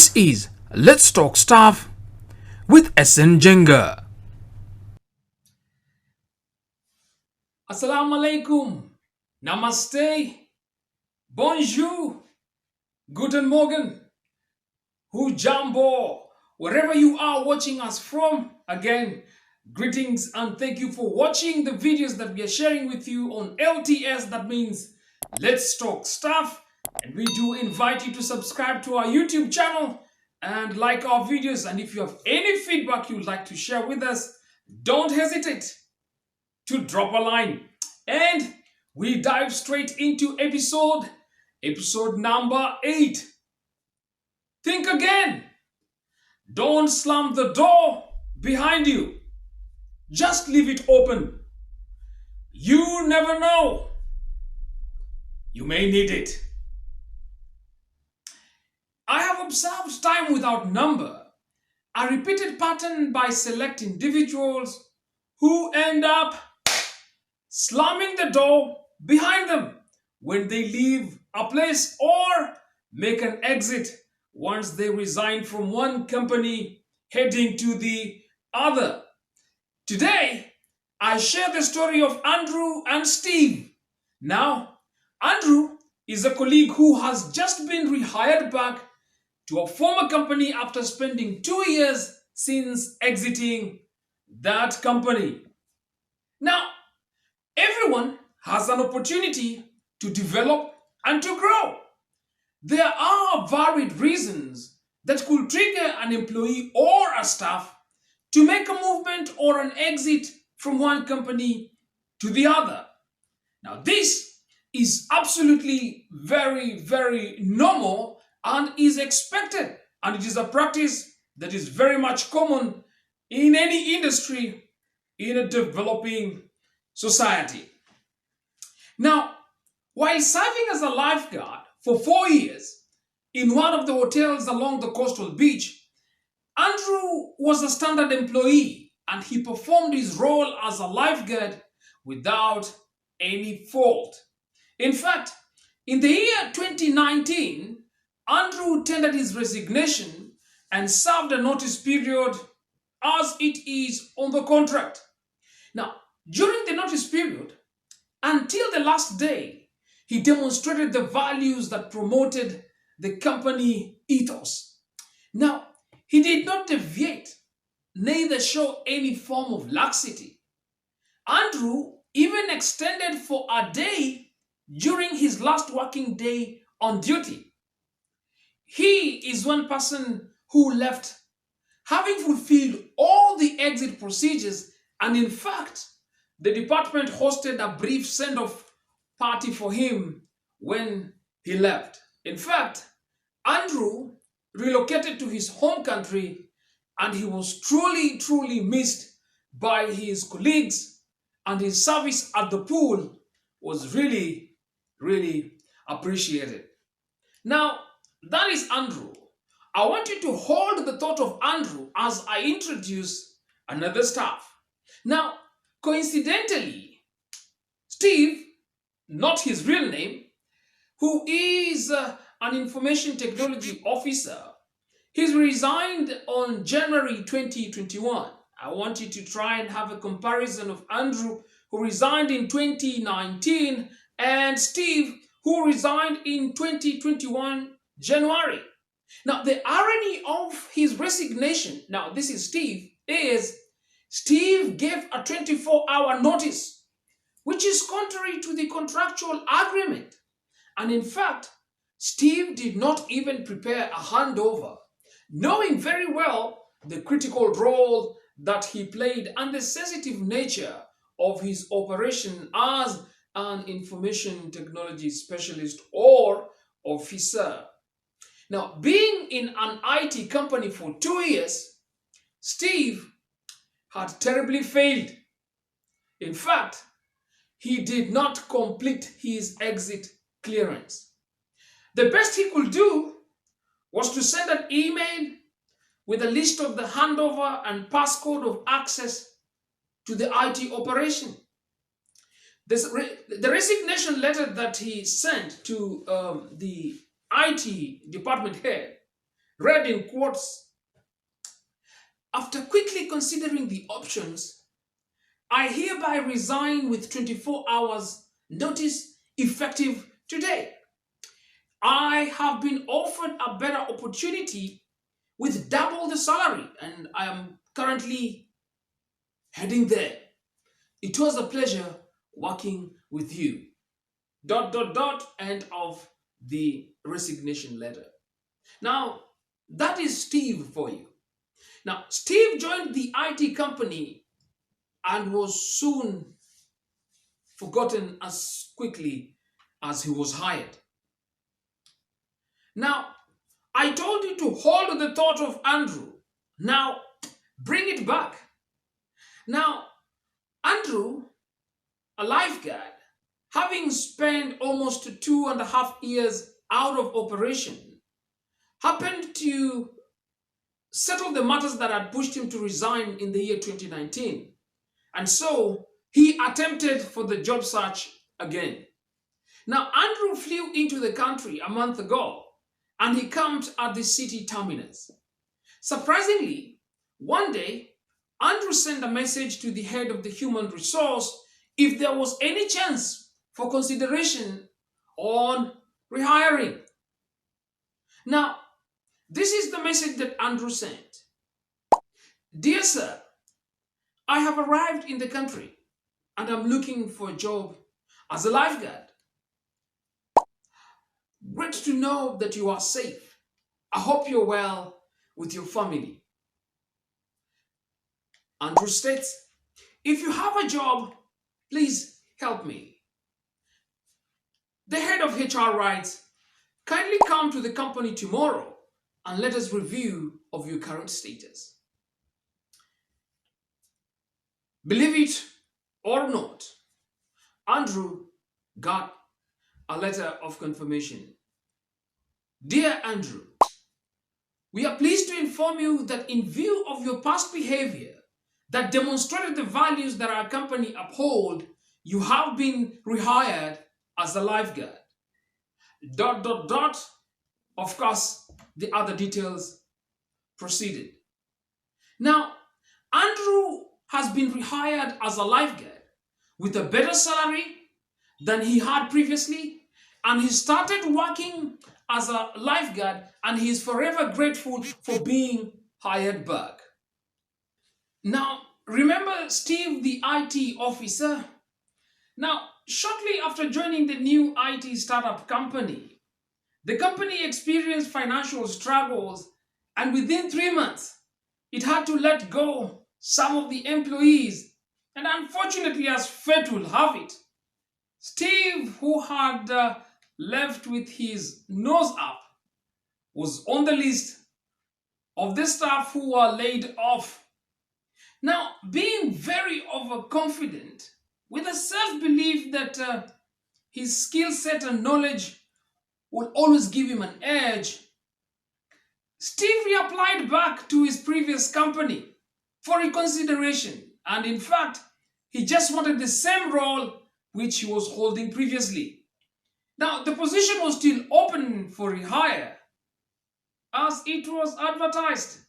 This is Let's Talk Stuff with Njenga. Assalamu alaikum, namaste, bonjour, guten morgen, hujambo, wherever you are watching us from. Again, greetings and thank you for watching the videos that we are sharing with you on LTS. That means Let's Talk Stuff. And we do invite you to subscribe to our YouTube channel and like our videos. And if you have any feedback you'd like to share with us, don't hesitate to drop a line. And we dive straight into episode number 8. Think again. Don't slam the door behind you. Just leave it open. You never know. You may need it. I have observed time without number, a repeated pattern by select individuals who end up slamming the door behind them when they leave a place or make an exit once they resign from one company heading to the other. Today, I share the story of Andrew and Steve. Now, Andrew is a colleague who has just been rehired back to a former company after spending 2 years since exiting that company. Now, everyone has an opportunity to develop and to grow. There are varied reasons that could trigger an employee or a staff to make a movement or an exit from one company to the other. Now, this is absolutely very normal and is expected, and it is a practice that is very much common in any industry in a developing society. Now, while serving as a lifeguard for 4 years in one of the hotels along the coastal beach, Andrew was a standard employee and he performed his role as a lifeguard without any fault. In fact, in the year 2019, Andrew tendered his resignation and served a notice period as it is on the contract. Now, during the notice period, until the last day, he demonstrated the values that promoted the company ethos. Now, he did not deviate, neither show any form of laxity. Andrew even extended for a day during his last working day on duty. He is one person who left having fulfilled all the exit procedures, and in fact, the department hosted a brief send-off party for him when he left. In fact, Andrew relocated to his home country and he was truly missed by his colleagues, and his service at the pool was really appreciated. Now, that is Andrew. I want you to hold the thought of Andrew as I introduce another staff. Now, coincidentally, Steve, not his real name, who is an information technology officer, he's resigned on January 2021. I want you to try and have a comparison of Andrew, who resigned in 2019, and Steve, who resigned in 2021 January. Now, the irony of his resignation, now this is Steve, is Steve gave a 24-hour notice, which is contrary to the contractual agreement. And in fact, Steve did not even prepare a handover, knowing very well the critical role that he played and the sensitive nature of his operation as an information technology specialist or officer. Now, being in an IT company for 2 years, Steve had terribly failed. In fact, he did not complete his exit clearance. The best he could do was to send an email with a list of the handover and passcode of access to the IT operation. The resignation letter that he sent to the IT department head read in quotes, "After quickly considering the options, I hereby resign with 24 hours notice effective today. I have been offered a better opportunity with double the salary and I am currently heading there. It was a pleasure working with you." End of the resignation letter. Now, that is Steve for you. Now, Steve joined the IT company and was soon forgotten as quickly as he was hired. Now, I told you to hold the thought of Andrew. Now, bring it back. Now, Andrew, a lifeguard, having spent almost 2.5 years out of operation, happened to settle the matters that had pushed him to resign in the year 2019. And so he attempted for the job search again. Now, Andrew flew into the country a month ago and he camped at the city terminus. Surprisingly, one day, Andrew sent a message to the head of the human resource if there was any chance for consideration on rehiring. Now, this is the message that Andrew sent. "Dear sir, I have arrived in the country and I'm looking for a job as a lifeguard. Great to know that you are safe. I hope you're well with your family." Andrew states, "If you have a job, please help me." The head of HR writes, "Kindly come to the company tomorrow and let us review of your current status." Believe it or not, Andrew got a letter of confirmation. "Dear Andrew, we are pleased to inform you that in view of your past behavior that demonstrated the values that our company uphold, you have been rehired as a lifeguard. Of course, the other details proceeded. Now, Andrew has been rehired as a lifeguard with a better salary than he had previously, and he started working as a lifeguard, and he is forever grateful for being hired back." Now, remember Steve, the IT officer? Now, shortly after joining the new IT startup company, the company experienced financial struggles, and within 3 months, it had to let go some of the employees. And unfortunately, as fate will have it, Steve, who had left with his nose up, was on the list of the staff who were laid off. Now, being very overconfident, with a self-belief that his skill set and knowledge will always give him an edge, Steve reapplied back to his previous company for reconsideration. And in fact, he just wanted the same role which he was holding previously. Now, the position was still open for rehire as it was advertised.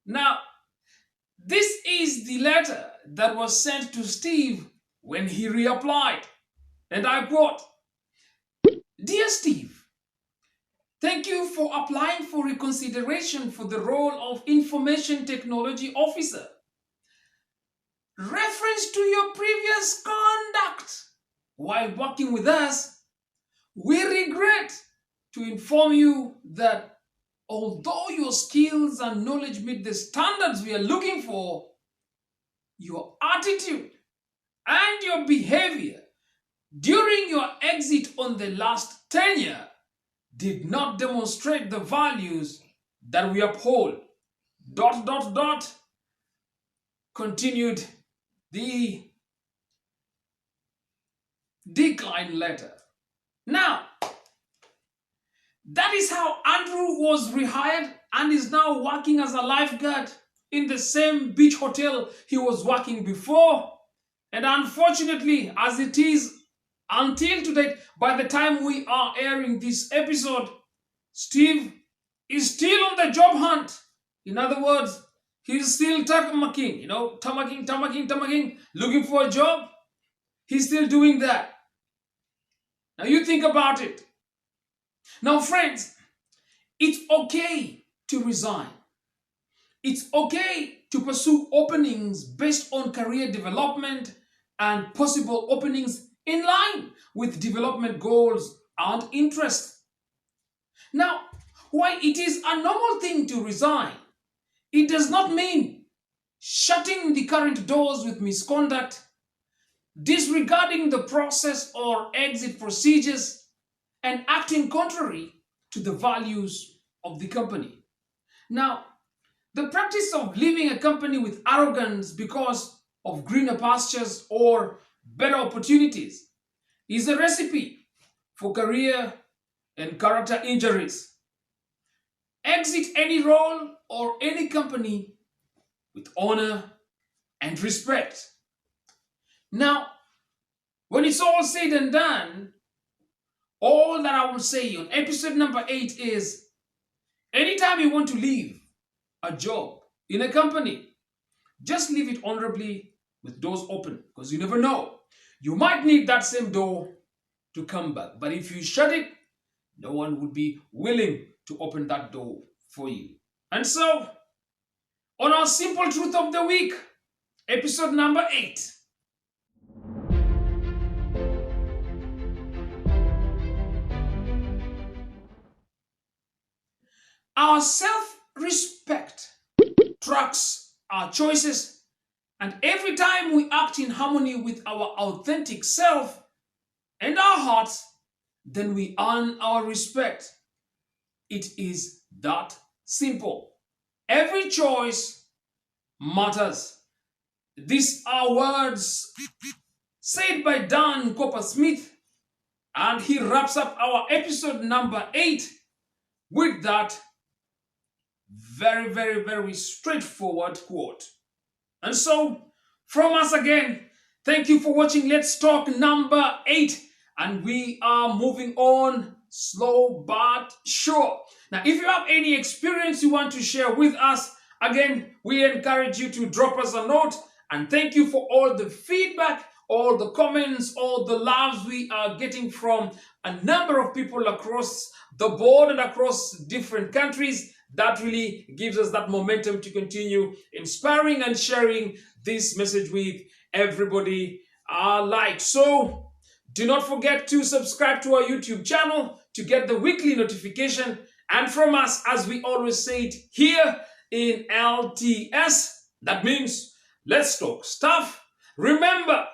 Now, this is the letter that was sent to Steve when he reapplied. And I quote, "Dear Steve, thank you for applying for reconsideration for the role of Information Technology Officer. Reference to your previous conduct while working with us, we regret to inform you that although your skills and knowledge meet the standards we are looking for, your attitude and your behavior during your exit on the last tenure did not demonstrate the values that we uphold. Continued the decline letter. Now, that is how Andrew was rehired and is now working as a lifeguard in the same beach hotel he was working before. And unfortunately, as it is until today, by the time we are airing this episode, Steve is still on the job hunt. In other words, he's still tamaking, tamaking, looking for a job. He's still doing that. Now you think about it. Now, friends, it's okay to resign. It's okay to pursue openings based on career development and possible openings in line with development goals and interests. Now, while it is a normal thing to resign, it does not mean shutting the current doors with misconduct, disregarding the process or exit procedures, and acting contrary to the values of the company. Now, the practice of leaving a company with arrogance because of greener pastures or better opportunities is a recipe for career and character injuries. Exit any role or any company with honor and respect. Now, when it's all said and done, all that I will say on episode number 8 is anytime you want to leave a job in a company, just leave it honorably with doors open because you never know. You might need that same door to come back. But if you shut it, no one would be willing to open that door for you. And so, on our simple truth of the week, episode number 8. Our self-respect tracks our choices, and every time we act in harmony with our authentic self and our hearts, then we earn our respect. It is that simple. Every choice matters. These are words said by Dan Coppersmith, and he wraps up our episode number 8 with that very, very, very straightforward quote. And so, from us again, thank you for watching Let's Talk number 8. And we are moving on slow but sure. Now, if you have any experience you want to share with us, again, we encourage you to drop us a note. And thank you for all the feedback, all the comments, all the loves we are getting from a number of people across the board and across different countries. That really gives us that momentum to continue inspiring and sharing this message with everybody alike. So do not forget to subscribe to our YouTube channel to get the weekly notification. And from us, as we always say it here in LTS, that means let's talk stuff. Remember,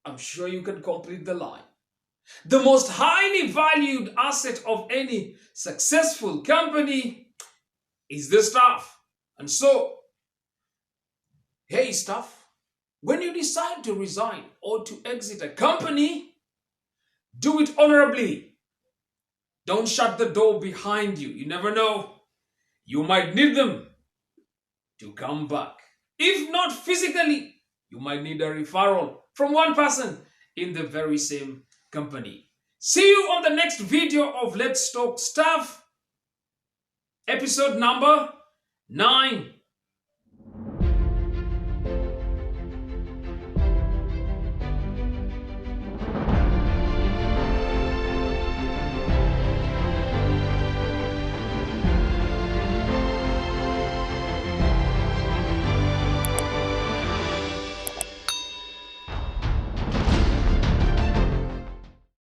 I'm sure you can complete the line. The most highly valued asset of any successful company is the staff. And so, hey staff, when you decide to resign or to exit a company, do it honorably. Don't shut the door behind you. You never know. You might need them to come back. If not physically, you might need a referral from one person in the very same company. See you on the next video of Let's Talk Stuff, episode number 9.